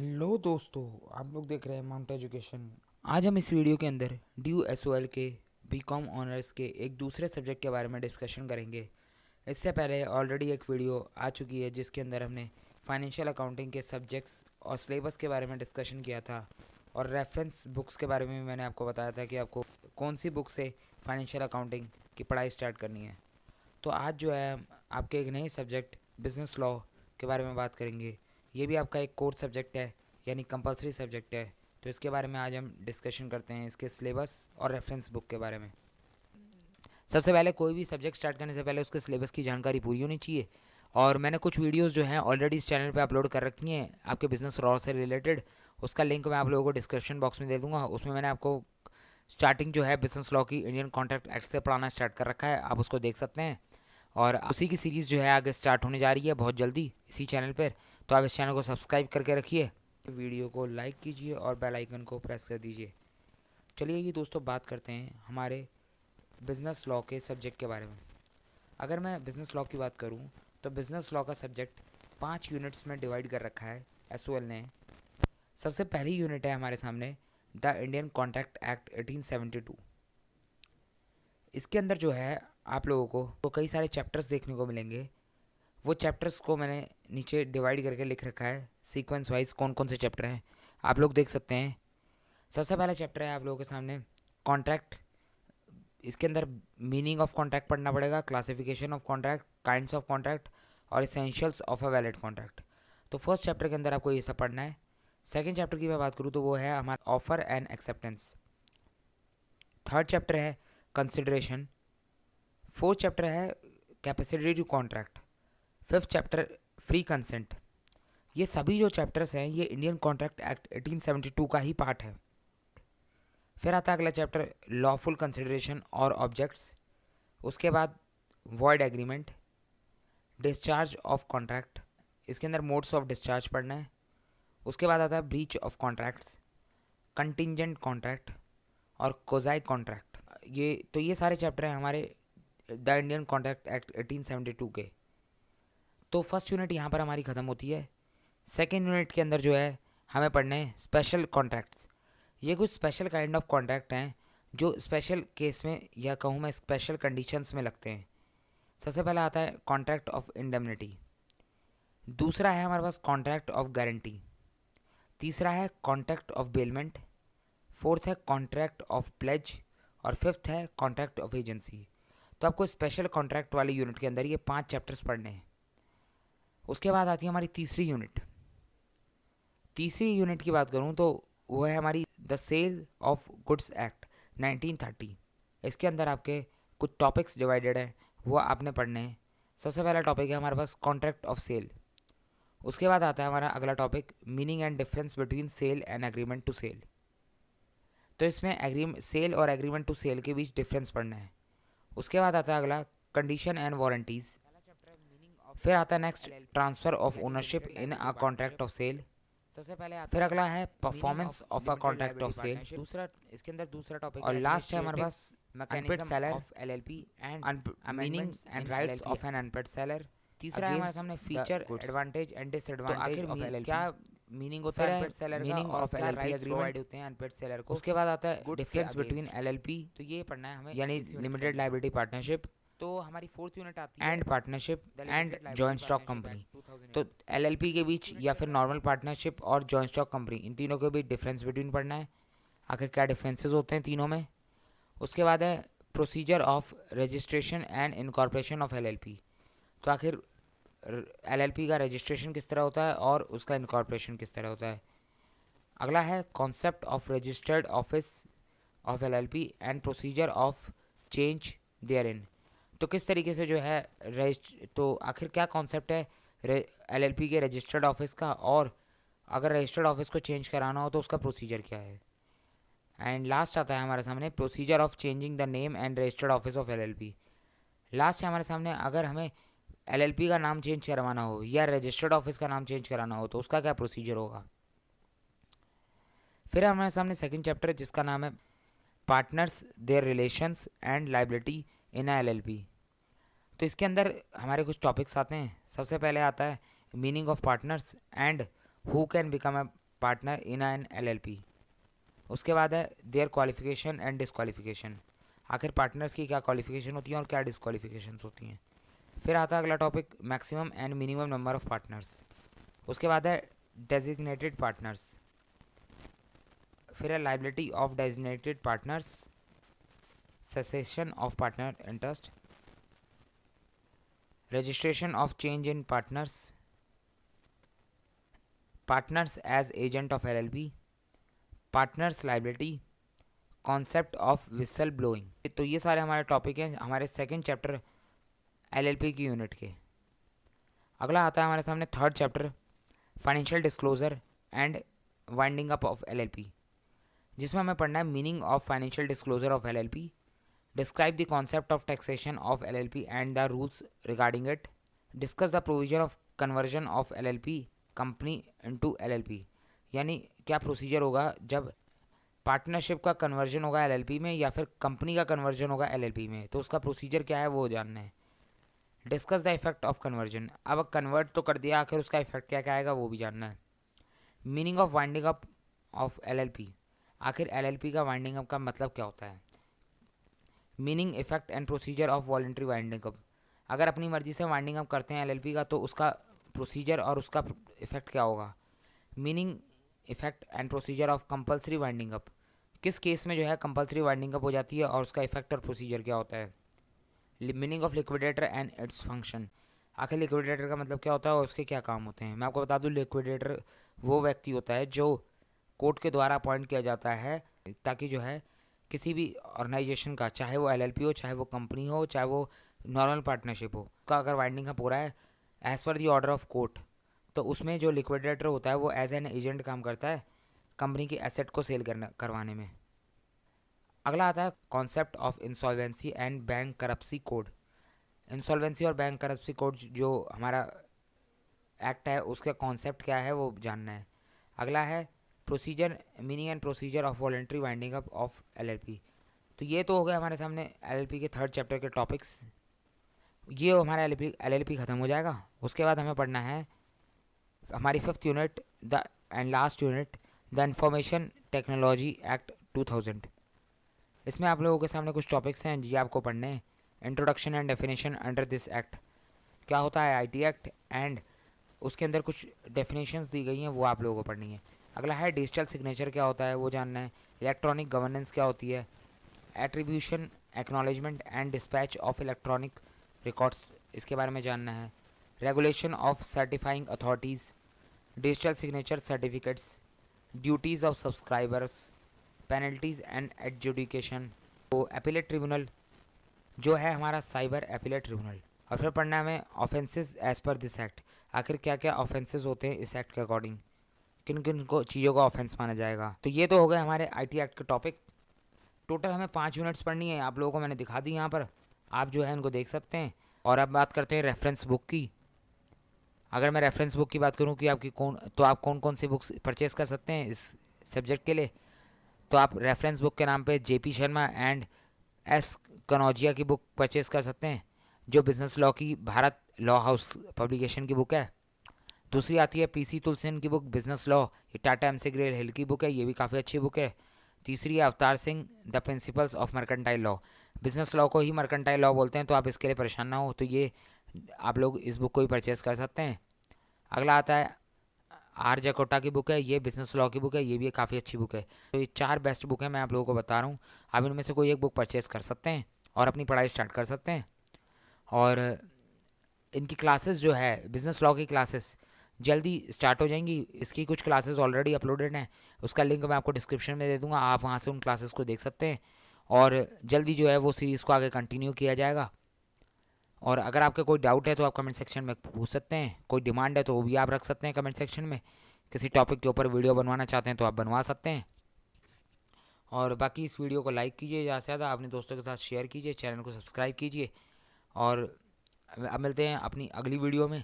Hello दोस्तों, आप लोग देख रहे हैं माउंट एजुकेशन। आज हम इस वीडियो के अंदर DU SOL के बीकॉम ऑनर्स के एक दूसरे सब्जेक्ट के बारे में डिस्कशन करेंगे। इससे पहले ऑलरेडी एक वीडियो आ चुकी है जिसके अंदर हमने फाइनेंशियल अकाउंटिंग के सब्जेक्ट्स और सिलेबस के बारे में डिस्कशन किया था, और रेफरेंस बुक्स के बारे में मैंने आपको बताया था कि आपको कौन सी बुक से फाइनेंशियल अकाउंटिंग की पढ़ाई स्टार्ट करनी है। तो आज जो है आपके एक नए सब्जेक्ट बिज़नेस लॉ के बारे में बात करेंगे। ये भी आपका एक कोर सब्जेक्ट है, यानी कंपलसरी सब्जेक्ट है। तो इसके बारे में आज हम डिस्कशन करते हैं, इसके सिलेबस और रेफरेंस बुक के बारे में। सबसे पहले कोई भी सब्जेक्ट स्टार्ट करने से पहले उसके सिलेबस की जानकारी पूरी होनी चाहिए, और मैंने कुछ वीडियोस जो हैं ऑलरेडी इस चैनल पे अपलोड कर रखी हैं आपके बिज़नेस लॉ से रिलेटेड। उसका लिंक मैं आप लोगों को डिस्क्रिप्शन बॉक्स में दे दूँगा। उसमें मैंने आपको स्टार्टिंग जो है बिज़नेस लॉ की इंडियन कॉन्ट्रैक्ट एक्ट से पढ़ाना स्टार्ट कर रखा है, आप उसको देख सकते हैं। और उसी की सीरीज़ जो है आगे स्टार्ट होने जा रही है बहुत जल्दी इसी चैनल पर। तो आप इस चैनल को सब्सक्राइब करके रखिए, वीडियो को लाइक कीजिए और बेल आइकन को प्रेस कर दीजिए। चलिए ये दोस्तों बात करते हैं हमारे बिज़नेस लॉ के सब्जेक्ट के बारे में। अगर मैं बिज़नेस लॉ की बात करूं तो बिज़नेस लॉ का सब्जेक्ट 5 यूनिट्स में डिवाइड कर रखा है SOL ने। सबसे पहली यूनिट है हमारे सामने द इंडियन कॉन्ट्रैक्ट एक्ट 1872। इसके अंदर जो है आप लोगों को तो कई सारे चैप्टर्स देखने को मिलेंगे। वो चैप्टर्स को मैंने नीचे डिवाइड करके लिख रखा है सीक्वेंस वाइज, कौन कौन से चैप्टर हैं आप लोग देख सकते हैं। सबसे पहला चैप्टर है आप लोगों के सामने कॉन्ट्रैक्ट। इसके अंदर मीनिंग ऑफ कॉन्ट्रैक्ट पढ़ना पड़ेगा, classification of contract, kinds of contract और essentials of a valid contract. तो फर्स्ट चैप्टर के अंदर आपको ये सब पढ़ना है। सेकेंड चैप्टर की मैं बात करूँ तो वो है हमारा offer and acceptance. Third chapter है कंसिडरेशन। फोर्थ चैप्टर है capacity to contract. Fifth chapter free consent. ये सभी जो चैप्टर्स हैं ये इंडियन कॉन्ट्रैक्ट एक्ट 1872 का ही पार्ट है। फिर आता है अगला चैप्टर लॉफुल कंसिडरेशन और ऑब्जेक्ट्स। उसके बाद void agreement, discharge of contract. इसके अंदर मोड्स ऑफ डिस्चार्ज पढ़ना है। उसके बाद आता है breach of contracts, contingent contract और कोजाई कॉन्ट्रैक्ट। ये सारे चैप्टर हैं हमारे द इंडियन कॉन्ट्रैक्ट एक्ट 1872 के। तो फर्स्ट यूनिट यहाँ पर हमारी ख़त्म होती है। सेकेंड यूनिट के अंदर जो है हमें पढ़ने हैं स्पेशल कॉन्ट्रैक्ट्स। ये कुछ स्पेशल काइंड ऑफ कॉन्ट्रैक्ट हैं जो स्पेशल केस में या कहूँ मैं स्पेशल कंडीशंस में लगते हैं। सबसे पहला आता है कॉन्ट्रैक्ट ऑफ इंडेमनिटी। दूसरा है हमारे पास कॉन्ट्रैक्ट ऑफ गारंटी। तीसरा है कॉन्ट्रैक्ट ऑफ बेलमेंट। फोर्थ है कॉन्ट्रैक्ट ऑफ प्लेज। और फिफ्थ है कॉन्ट्रैक्ट ऑफ एजेंसी। तो आपको स्पेशल कॉन्ट्रैक्ट वाली यूनिट के अंदर ये 5 चैप्टर्स पढ़ने हैं। उसके बाद आती है हमारी तीसरी यूनिट। तीसरी यूनिट की बात करूँ तो वो है हमारी the sale of goods act 1930। इसके अंदर आपके कुछ टॉपिक्स डिवाइडेड हैं, वो आपने पढ़ने हैं। सबसे पहला टॉपिक है हमारे पास कॉन्ट्रैक्ट ऑफ सेल। उसके बाद आता है हमारा अगला topic meaning and difference between sale and agreement to sale. तो इसमें एग्रीमेंट सेल और एग्रीमेंट टू सेल के बीच डिफरेंस पढ़ना है। उसके बाद आता है अगला कंडीशन एंड वारंटीज़। फिर आता है next transfer of ownership in a contract of sale. सबसे पहले फिर अगला है performance of a contract of sale. दूसरा इसके अंदर दूसरा टॉपिक और लास्ट है हमारे पास unpaid seller of LLP and meaning and rights of an unpaid seller. तीसरा है हमारे सामने feature advantage and disadvantage of LLP। क्या मीनिंग होता है अनपेड सेलर का, मीनिंग ऑफ LLP एग्रीमेंट होते हैं अनपेड सेलर को। उसके बाद आता है डिफरेंस बिटवीन LLP, तो ये पढ़ना है हमें, यानी लिमिटेड लायबिलिटी पार्टनरशिप। तो हमारी फोर्थ यूनिट आती है and partnership and joint stock company. तो LLP के बीच या फिर नॉर्मल पार्टनरशिप और जॉइंट स्टॉक कंपनी, इन तीनों के बीच डिफरेंस बिटवीन पढ़ना है, आखिर क्या डिफरेंसेस होते हैं तीनों में। उसके बाद है procedure of registration and incorporation of LLP। तो आखिर LLP का रजिस्ट्रेशन किस तरह होता है और उसका इनकॉर्पोरेशन किस तरह होता है। अगला है concept of registered office of LLP and procedure of change therein. तो किस तरीके से जो है तो आखिर क्या कॉन्सेप्ट है LLP के रजिस्टर्ड ऑफिस का, और अगर रजिस्टर्ड ऑफिस को चेंज कराना हो तो उसका प्रोसीजर क्या है। एंड लास्ट आता है हमारे सामने procedure of changing the name and registered office of LLP। Last है हमारे सामने अगर हमें LLP का नाम चेंज करवाना हो या रजिस्टर्ड ऑफिस का नाम चेंज कराना हो तो उसका क्या प्रोसीजर होगा। फिर हमारे सामने सेकंड चैप्टर जिसका नाम है partners their relations and liability in a LLP। तो इसके अंदर हमारे कुछ टॉपिक्स आते हैं। सबसे पहले आता है meaning of partners and who can become a partner in an LLP। उसके बाद है देयर क्वालिफिकेशन एंड डिसक्वालिफिकेशन, आखिर पार्टनर्स की क्या क्वालिफिकेशन होती है और क्या डिसक्वालिफिकेशंस होती हैं। फिर आता है अगला topic maximum and minimum number of partners. उसके बाद है डेजिग्नेटेड पार्टनर्स। फिर है liability of designated partners, cessation of partner interest, registration of change in partners as agent of LLP, partners liability, concept of whistle blowing. तो ये सारे हमारे topic हैं हमारे सेकंड चैप्टर LLP की यूनिट के। अगला आता है हमारे सामने third chapter financial disclosure and winding up of LLP, जिसमें हमें पढ़ना है meaning of financial disclosure of LLP, describe the concept of taxation of LLP and the rules regarding it, discuss the provision of conversion of LLP company into LLP, यानी क्या procedure होगा जब partnership का conversion होगा LLP में या फिर company का कन्वर्जन होगा LLP में, तो उसका प्रोसीजर क्या है वो जानना है। Discuss the effect of conversion, अब कन्वर्ट तो कर दिया, आखिर उसका इफेक्ट क्या क्या आएगा वो भी जानना है। Meaning of winding up of LLP, आखिर LLP का वाइंडिंग अप का मतलब क्या होता है। Meaning effect and procedure of voluntary winding up, अगर अपनी मर्जी से वाइंडिंग अप करते हैं LLP का तो उसका प्रोसीजर और उसका इफेक्ट क्या होगा। Meaning effect and procedure of compulsory winding up, किस केस में जो है कंपलसरी वाइंडिंग अप हो जाती है और उसका इफेक्ट और प्रोसीजर क्या होता है। Meaning of liquidator and its function, आखिर लिक्विडेटर का मतलब क्या होता है और उसके क्या काम होते हैं। मैं आपको बता दूं लिक्विडेटर वो व्यक्ति होता है जो कोर्ट के द्वारा अपॉइंट किया जाता है ताकि जो है किसी भी ऑर्गेनाइजेशन का, चाहे वो LLP हो, चाहे वो कंपनी हो, चाहे वो नॉर्मल पार्टनरशिप हो, का अगर वाइंडिंग अप हो रहा है as per the order of court, तो उसमें जो लिक्विडेटर होता है वो एज एन एजेंट काम करता है कंपनी की एसेट को सेल करवाने में। अगला आता है concept of insolvency and bank करप्सी code. Insolvency और बैंक करप्सी कोड जो हमारा एक्ट है उसका कॉन्सेप्ट क्या है वो जानना है। अगला है procedure, meaning and procedure of voluntary winding up of LLP। तो ये तो हो गया हमारे सामने LLP के थर्ड चैप्टर के टॉपिक्स। ये हमारा LLP ख़त्म हो जाएगा। उसके बाद हमें पढ़ना है हमारी fifth unit the end last unit the information technology act 2000। इसमें आप लोगों के सामने कुछ टॉपिक्स हैं जी आपको पढ़ने हैं। Introduction and definition under this act, क्या होता है IT एक्ट एंड उसके अंदर कुछ डेफिनेशंस दी गई हैं वो आप लोगों को पढ़नी है। अगला है डिजिटल सिग्नेचर क्या होता है वो जानना है। इलेक्ट्रॉनिक गवर्नेंस क्या होती है। Attribution, acknowledgement and dispatch of electronic records, इसके बारे में जानना है। Regulation of certifying authorities, digital signature certificates, duties of subscribers, penalties and adjudication. तो एपिलेट ट्रिब्यूनल जो है हमारा साइबर एपिलेट ट्रिब्यूनल। और फिर पढ़ना है हमें offences as per this act, आखिर क्या क्या ऑफेंसेस होते हैं इस एक्ट के अकॉर्डिंग, किन किन को चीज़ों का ऑफेंस माना जाएगा। तो ये तो हो गए हमारे IT एक्ट के टॉपिक। टोटल हमें 5 यूनिट्स पढ़नी है, आप लोगों को मैंने दिखा दी यहाँ पर, आप जो है इनको देख सकते हैं। और अब बात करते हैं रेफरेंस बुक की। अगर मैं रेफरेंस बुक की बात करूँ कि आपकी आप कौन कौन सी बुक्स परचेज़ कर सकते हैं इस सब्जेक्ट के लिए, तो आप रेफरेंस बुक के नाम पे JP Sharma and S Kanaujia की बुक परचेज़ कर सकते हैं जो बिज़नेस लॉ की भारत लॉ हाउस पब्लिकेशन की बुक है। दूसरी आती है PC तुलसेन की बुक बिज़नेस लॉ, ये टाटा MC ग्रेल हिल की बुक है, ये भी काफ़ी अच्छी बुक है। तीसरी है Avtar Singh the principles of mercantile law, business law को ही मर्केंटाइल लॉ बोलते हैं तो आप इसके लिए परेशान ना हो, तो ये आप लोग इस बुक को ही परचेज़ कर सकते हैं। अगला आता है R जकोटा की बुक है, ये बिज़नेस लॉ की बुक है, ये भी काफ़ी अच्छी बुक है। तो ये 4 बेस्ट बुक है मैं आप लोगों को बता रहा हूँ, आप इनमें से कोई एक बुक परचेज़ कर सकते हैं और अपनी पढ़ाई स्टार्ट कर सकते हैं। और इनकी क्लासेस जो है बिज़नेस लॉ की क्लासेस जल्दी स्टार्ट हो जाएंगी। इसकी कुछ क्लासेस ऑलरेडी अपलोडेड हैं, उसका लिंक मैं आपको डिस्क्रिप्शन में दे दूंगा, आप वहाँ से उन क्लासेस को देख सकते हैं। और जल्दी जो है वो सीरीज़ को आगे कंटिन्यू किया जाएगा। और अगर आपके कोई डाउट है तो आप कमेंट सेक्शन में पूछ सकते हैं, कोई डिमांड है तो वो भी आप रख सकते हैं कमेंट सेक्शन में। किसी टॉपिक के ऊपर वीडियो बनवाना चाहते हैं तो आप बनवा सकते हैं। और बाकी इस वीडियो को लाइक कीजिए, ज़्यादा से ज़्यादा अपने दोस्तों के साथ शेयर कीजिए, चैनल को सब्सक्राइब कीजिए। और अब मिलते हैं अपनी अगली वीडियो में।